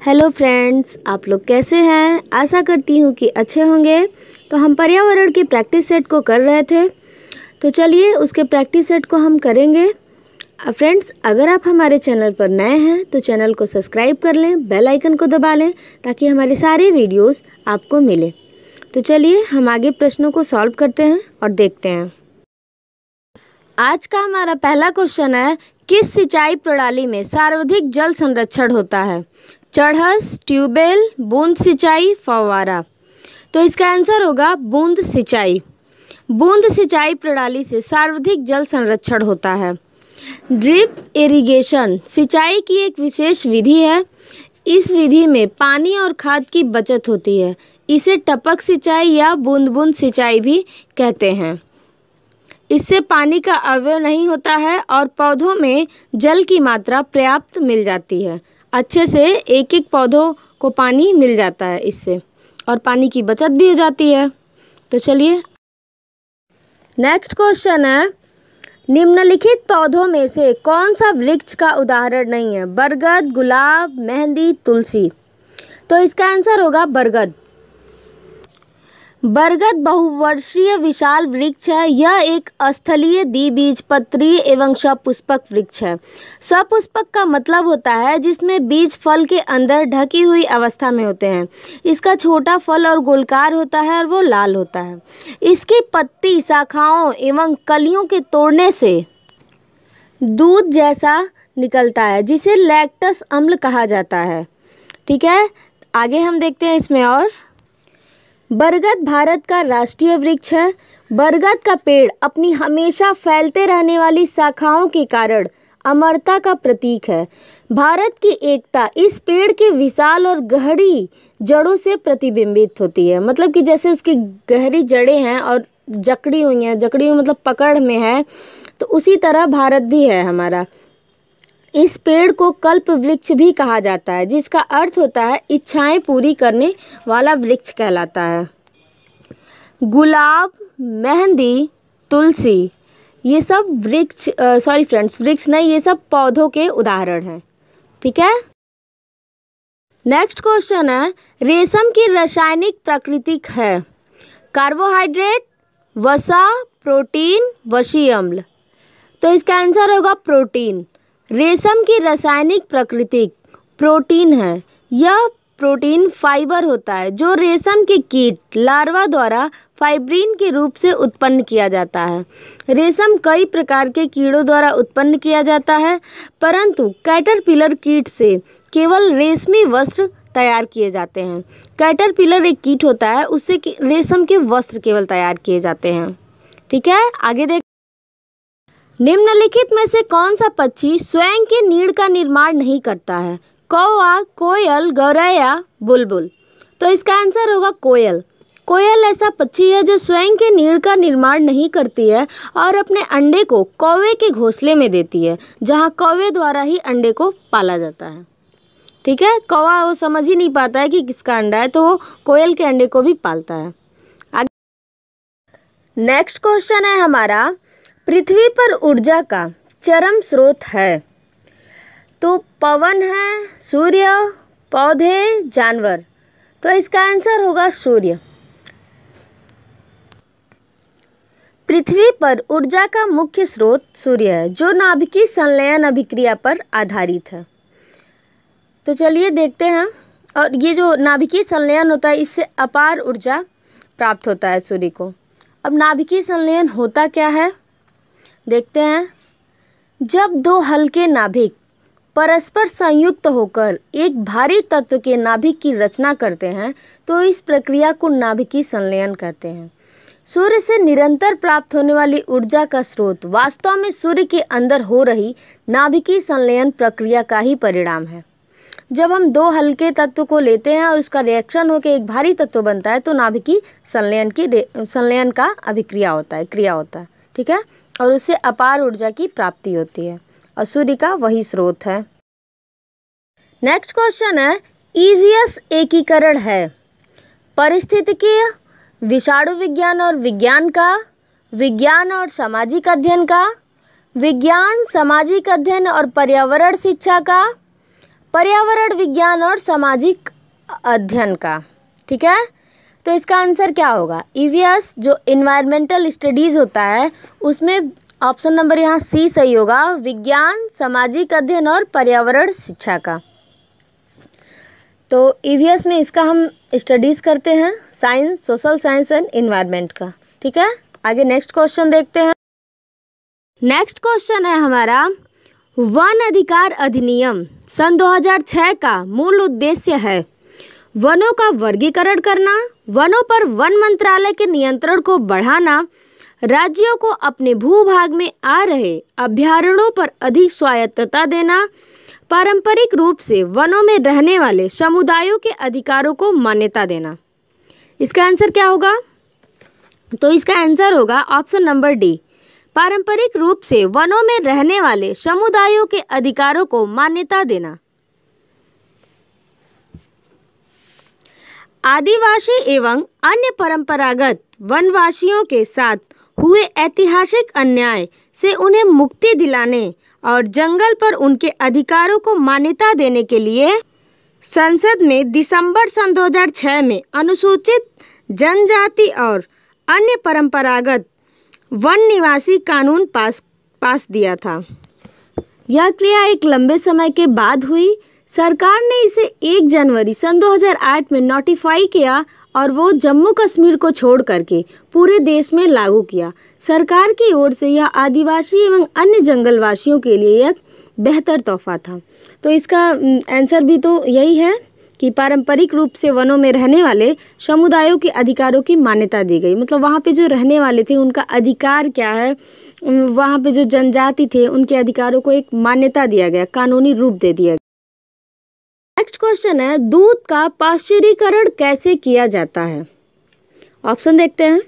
Hello friends, आप लोग कैसे हैं। आशा करती हूँ कि अच्छे होंगे। तो हम पर्यावरण की प्रैक्टिस सेट को कर रहे थे, तो चलिए उसके प्रैक्टिस सेट को हम करेंगे। फ्रेंड्स, अगर आप हमारे चैनल पर नए हैं तो चैनल को सब्सक्राइब कर लें, बेल आइकन को दबा लें ताकि हमारे सारे वीडियोस आपको मिले। तो चलिए हम आगे प्रश्नों को सॉल्व करते हैं और देखते हैं। आज का हमारा पहला क्वेश्चन है, किस सिंचाई प्रणाली में सर्वाधिक जल संरक्षण होता है? चढ़स, ट्यूबवेल, बूंद सिंचाई, फव्वारा। तो इसका आंसर होगा बूंद सिंचाई। बूंद सिंचाई प्रणाली से सर्वाधिक जल संरक्षण होता है। ड्रिप इरिगेशन सिंचाई की एक विशेष विधि है। इस विधि में पानी और खाद की बचत होती है। इसे टपक सिंचाई या बूंद बूंद सिंचाई भी कहते हैं। इससे पानी का अपव्यय नहीं होता है और पौधों में जल की मात्रा पर्याप्त मिल जाती है। अच्छे से एक एक पौधों को पानी मिल जाता है इससे, और पानी की बचत भी हो जाती है। तो चलिए नेक्स्ट क्वेश्चन है, निम्नलिखित पौधों में से कौन सा वृक्ष का उदाहरण नहीं है? बरगद, गुलाब, मेहंदी, तुलसी। तो इसका आंसर होगा बरगद। बरगद बहुवर्षीय विशाल वृक्ष है। यह एक स्थलीय द्विबीजपत्री एवं सपुष्पक वृक्ष है। सपुष्पक का मतलब होता है जिसमें बीज फल के अंदर ढकी हुई अवस्था में होते हैं। इसका छोटा फल और गोलाकार होता है और वो लाल होता है। इसकी पत्ती, शाखाओं एवं कलियों के तोड़ने से दूध जैसा निकलता है जिसे लैक्टस अम्ल कहा जाता है। ठीक है, आगे हम देखते हैं इसमें। और बरगद भारत का राष्ट्रीय वृक्ष है। बरगद का पेड़ अपनी हमेशा फैलते रहने वाली शाखाओं के कारण अमरता का प्रतीक है। भारत की एकता इस पेड़ के विशाल और गहरी जड़ों से प्रतिबिंबित होती है। मतलब कि जैसे उसकी गहरी जड़ें हैं और जकड़ी हुई हैं, जकड़ी हुई मतलब पकड़ में है, तो उसी तरह भारत भी है हमारा। इस पेड़ को कल्प वृक्ष भी कहा जाता है, जिसका अर्थ होता है इच्छाएं पूरी करने वाला वृक्ष कहलाता है। गुलाब, मेहंदी, तुलसी ये सब वृक्ष नहीं, ये सब पौधों के उदाहरण हैं। ठीक है, नेक्स्ट क्वेश्चन है, रेशम की रासायनिक प्रकृति है? कार्बोहाइड्रेट, वसा, प्रोटीन, वसीय अम्ल। तो इसका आंसर होगा प्रोटीन। रेशम की रासायनिक प्रकृति प्रोटीन है। यह प्रोटीन फाइबर होता है जो रेशम के कीट लार्वा द्वारा फाइब्रिन के रूप से उत्पन्न किया जाता है। रेशम कई प्रकार के कीड़ों द्वारा उत्पन्न किया जाता है, परंतु कैटरपिलर कीट से केवल रेशमी वस्त्र तैयार किए जाते हैं। कैटरपिलर एक कीट होता है, उससे रेशम के वस्त्र केवल तैयार किए जाते हैं। ठीक है, आगे देख। निम्नलिखित में से कौन सा पक्षी स्वयं के नीड़ का निर्माण नहीं करता है? कौवा, कोयल, गौरैया, बुलबुल। तो इसका आंसर होगा कोयल। कोयल ऐसा पक्षी है जो स्वयं के नीड़ का निर्माण नहीं करती है और अपने अंडे को कौवे के घोंसले में देती है, जहां कौवे द्वारा ही अंडे को पाला जाता है। ठीक है, कौवा वो समझ ही नहीं पाता है कि किसका अंडा है, तो वो कोयल के अंडे को भी पालता है। नेक्स्ट क्वेश्चन है हमारा, पृथ्वी पर ऊर्जा का चरम स्रोत है? तो पवन है, सूर्य, पौधे, जानवर। तो इसका आंसर होगा सूर्य। पृथ्वी पर ऊर्जा का मुख्य स्रोत सूर्य है, जो नाभिकीय संलयन अभिक्रिया पर आधारित है। तो चलिए देखते हैं। और ये जो नाभिकीय संलयन होता है, इससे अपार ऊर्जा प्राप्त होता है सूर्य को। अब नाभिकीय संलयन होता क्या है, देखते हैं। जब दो हल्के नाभिक परस्पर संयुक्त होकर एक भारी तत्व के नाभिक की रचना करते हैं तो इस प्रक्रिया को नाभिकीय संलयन कहते हैं। सूर्य से निरंतर प्राप्त होने वाली ऊर्जा का स्रोत वास्तव में सूर्य के अंदर हो रही नाभिकीय संलयन प्रक्रिया का ही परिणाम है। जब हम दो हल्के तत्व को लेते हैं और उसका रिएक्शन होकर एक भारी तत्व बनता है तो नाभिकीय संलयन का अभिक्रिया होता है, क्रिया होता है। ठीक है, और उससे अपार ऊर्जा की प्राप्ति होती है और सूर्य का वही स्रोत है। नेक्स्ट क्वेश्चन है, ईवीएस एकीकरण है? पारिस्थितिकीय, विषाणु विज्ञान और विज्ञान का, विज्ञान और सामाजिक अध्ययन का, विज्ञान, सामाजिक अध्ययन और पर्यावरण शिक्षा का, पर्यावरण विज्ञान और सामाजिक अध्ययन का। ठीक है, तो इसका आंसर क्या होगा? ईवीएस जो इन्वायरमेंटल स्टडीज़ होता है उसमें ऑप्शन नंबर यहाँ सी सही होगा, विज्ञान, सामाजिक अध्ययन और पर्यावरण शिक्षा का। तो ईवीएस में इसका हम स्टडीज़ करते हैं, science, social science and environment का। ठीक है, आगे नेक्स्ट क्वेश्चन देखते हैं। नेक्स्ट क्वेश्चन है हमारा, वन अधिकार अधिनियम सन 2006 का मूल उद्देश्य है वनों का वर्गीकरण करना, वनों पर वन मंत्रालय के नियंत्रण को बढ़ाना, राज्यों को अपने भूभाग में आ रहे अभयारण्यों पर अधिक स्वायत्तता देना, पारंपरिक रूप से वनों में रहने वाले समुदायों के अधिकारों को मान्यता देना। इसका आंसर क्या होगा? तो इसका आंसर होगा ऑप्शन नंबर डी, पारंपरिक रूप से वनों में रहने वाले समुदायों के अधिकारों को मान्यता देना। आदिवासी एवं अन्य परंपरागत वनवासियों के साथ हुए ऐतिहासिक अन्याय से उन्हें मुक्ति दिलाने और जंगल पर उनके अधिकारों को मान्यता देने के लिए संसद में दिसंबर सन 2006 में अनुसूचित जनजाति और अन्य परंपरागत वन निवासी कानून पास दिया था। यह क्रिया एक लंबे समय के बाद हुई। सरकार ने इसे 1 जनवरी सन 2008 में नोटिफाई किया और वो जम्मू कश्मीर को छोड़ करके पूरे देश में लागू किया। सरकार की ओर से यह आदिवासी एवं अन्य जंगलवासियों के लिए एक बेहतर तोहफा था। तो इसका आंसर भी तो यही है कि पारंपरिक रूप से वनों में रहने वाले समुदायों के अधिकारों की मान्यता दी गई। मतलब वहाँ पे जो रहने वाले थे उनका अधिकार क्या है, वहाँ पे जो जनजाति थे उनके अधिकारों को एक मान्यता दिया गया, कानूनी रूप दे दिया गया। नेक्स्ट क्वेश्चन है, दूध का पाश्चुरीकरण कैसे किया जाता है? ऑप्शन देखते हैं।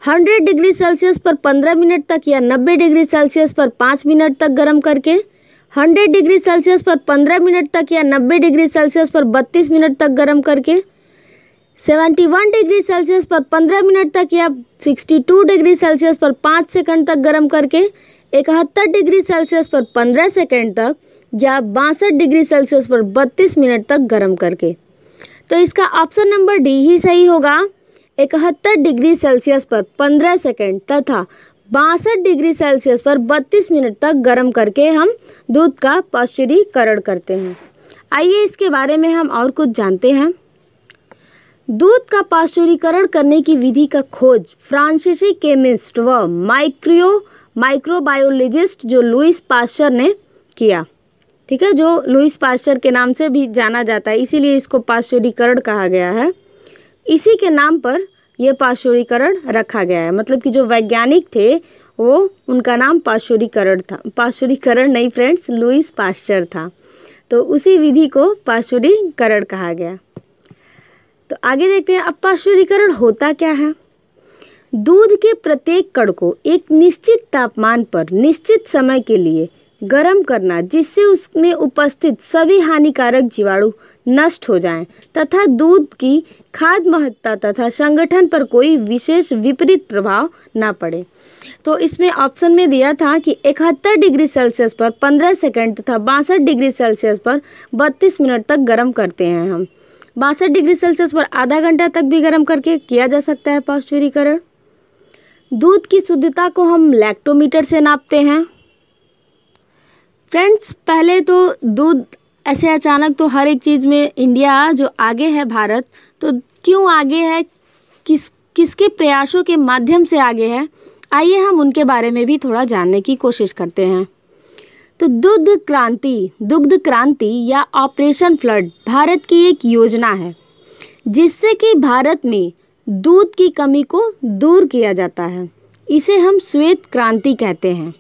100 डिग्री सेल्सियस पर 15 मिनट तक या 90 डिग्री सेल्सियस पर 5 मिनट तक गर्म करके, 100 डिग्री सेल्सियस पर 15 मिनट तक या 90 डिग्री सेल्सियस पर 32 मिनट तक गर्म करके, 71 डिग्री सेल्सियस पर 15 मिनट तक या 62 डिग्री सेल्सियस पर 5 सेकंड तक गर्म करके, 71 डिग्री सेल्सियस पर 15 सेकंड तक या 62 डिग्री सेल्सियस पर 32 मिनट तक गर्म करके। तो इसका ऑप्शन नंबर डी ही सही होगा, 71 डिग्री सेल्सियस पर 15 सेकंड तथा 62 डिग्री सेल्सियस पर 32 मिनट तक गर्म करके हम दूध का पाश्चुरीकरण करते हैं। आइए इसके बारे में हम और कुछ जानते हैं। दूध का पाश्चुरीकरण करने की विधि का खोज फ्रांसीसी केमिस्ट व माइक्रोबायोलॉजिस्ट जो लुईस पाश्चर ने किया। ठीक है, जो लुईस पाश्चर के नाम से भी जाना जाता है, इसीलिए इसको पाश्चुरीकरण कहा गया है। इसी के नाम पर यह पाश्चुरीकरण रखा गया है। मतलब कि जो वैज्ञानिक थे वो उनका नाम पाश्चुरीकरण था, पाश्चुरीकरण नहीं फ्रेंड्स, लुईस पाश्चर था। तो उसी विधि को पाश्चुरीकरण कहा गया। तो आगे देखते हैं, अब पाश्चुरीकरण होता क्या है। दूध के प्रत्येक कण को एक निश्चित तापमान पर निश्चित समय के लिए गर्म करना, जिससे उसमें उपस्थित सभी हानिकारक जीवाणु नष्ट हो जाएं तथा दूध की खाद्य महत्ता तथा संगठन पर कोई विशेष विपरीत प्रभाव ना पड़े। तो इसमें ऑप्शन में दिया था कि 71 डिग्री सेल्सियस पर 15 सेकंड तथा 62 डिग्री सेल्सियस पर 32 मिनट तक गर्म करते हैं हम। 62 डिग्री सेल्सियस पर आधा घंटा तक भी गर्म करके किया जा सकता है पाश्चुरीकरण। दूध की शुद्धता को हम लैक्टोमीटर से नापते हैं। फ्रेंड्स, पहले तो दूध ऐसे अचानक तो हर एक चीज़ में इंडिया जो आगे है, भारत, तो क्यों आगे है, किसके प्रयासों के माध्यम से आगे है, आइए हम उनके बारे में भी थोड़ा जानने की कोशिश करते हैं। तो दुग्ध क्रांति या ऑपरेशन फ्लड भारत की एक योजना है जिससे कि भारत में दूध की कमी को दूर किया जाता है। इसे हम श्वेत क्रांति कहते हैं।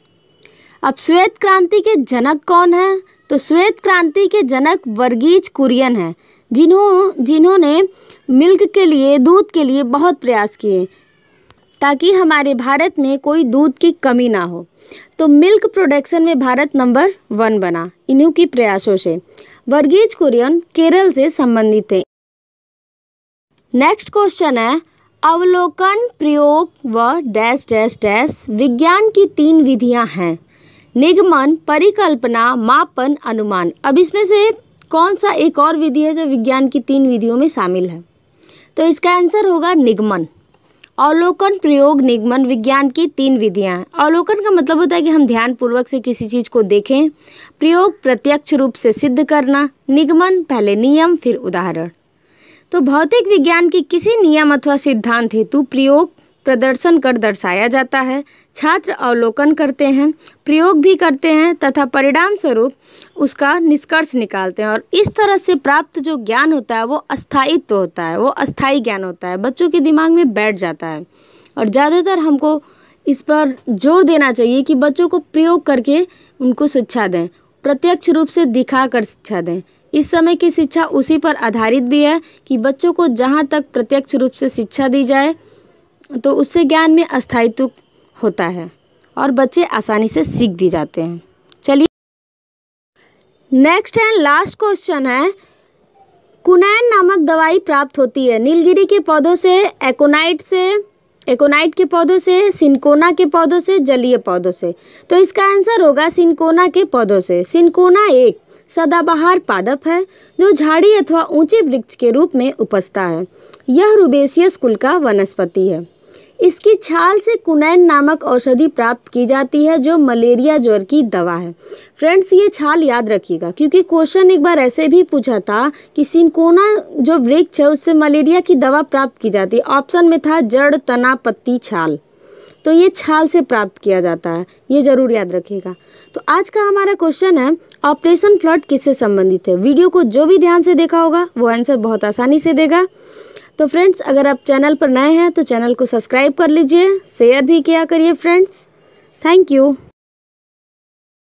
अब श्वेत क्रांति के जनक कौन है? तो श्वेत क्रांति के जनक वर्गीज कुरियन हैं, जिन्होंने मिल्क के लिए, दूध के लिए बहुत प्रयास किए ताकि हमारे भारत में कोई दूध की कमी ना हो। तो मिल्क प्रोडक्शन में भारत नंबर 1 बना इन्हीं की प्रयासों से। वर्गीज कुरियन केरल से संबंधित थे। नेक्स्ट क्वेश्चन है, अवलोकन, प्रयोग व डैश डैश डैश विज्ञान की 3 विधियां हैं, निगमन, परिकल्पना, मापन, अनुमान। अब इसमें से कौन सा एक और विधि है जो विज्ञान की 3 विधियों में शामिल है? तो इसका आंसर होगा निगमन। अवलोकन, प्रयोग, निगमन विज्ञान की 3 विधियां हैं। अवलोकन का मतलब होता है कि हम ध्यानपूर्वक से किसी चीज़ को देखें। प्रयोग, प्रत्यक्ष रूप से सिद्ध करना। निगमन, पहले नियम फिर उदाहरण। तो भौतिक विज्ञान की किसी नियम अथवा सिद्धांत हेतु प्रयोग प्रदर्शन कर दर्शाया जाता है। छात्र अवलोकन करते हैं, प्रयोग भी करते हैं तथा परिणाम स्वरूप उसका निष्कर्ष निकालते हैं, और इस तरह से प्राप्त जो ज्ञान होता है वो अस्थायित्व होता है, वो अस्थायी ज्ञान होता है, बच्चों के दिमाग में बैठ जाता है। और ज़्यादातर हमको इस पर जोर देना चाहिए कि बच्चों को प्रयोग करके उनको शिक्षा दें, प्रत्यक्ष रूप से दिखा कर शिक्षा दें। इस समय की शिक्षा उसी पर आधारित भी है कि बच्चों को जहाँ तक प्रत्यक्ष रूप से शिक्षा दी जाए तो उससे ज्ञान में अस्थायित्व होता है और बच्चे आसानी से सीख भी जाते हैं। चलिए नेक्स्ट एंड लास्ट क्वेश्चन है, कुनैन नामक दवाई प्राप्त होती है नीलगिरी के पौधों से, एकोनाइट के पौधों से, सिनकोना के पौधों से, जलीय पौधों से। तो इसका आंसर होगा सिनकोना के पौधों से। सिनकोना एक सदाबहार पादप है जो झाड़ी अथवा ऊंचे वृक्ष के रूप में उपजता है। यह रुबेसियस कुल का वनस्पति है। इसकी छाल से कुनैन नामक औषधि प्राप्त की जाती है जो मलेरिया ज्वर की दवा है। फ्रेंड्स, ये छाल याद रखिएगा क्योंकि क्वेश्चन एक बार ऐसे भी पूछा था कि सिनकोना जो वृक्ष है उससे मलेरिया की दवा प्राप्त की जाती है। ऑप्शन में था जड़, तना, पत्ती, छाल, तो ये छाल से प्राप्त किया जाता है, ये जरूर याद रखिएगा। तो आज का हमारा क्वेश्चन है ऑपरेशन फ्लड किससे संबंधित है। वीडियो को जो भी ध्यान से देखा होगा वो आंसर बहुत आसानी से देगा। तो फ्रेंड्स, अगर आप चैनल पर नए हैं तो चैनल को सब्सक्राइब कर लीजिए, शेयर भी किया करिए फ्रेंड्स। Thank you.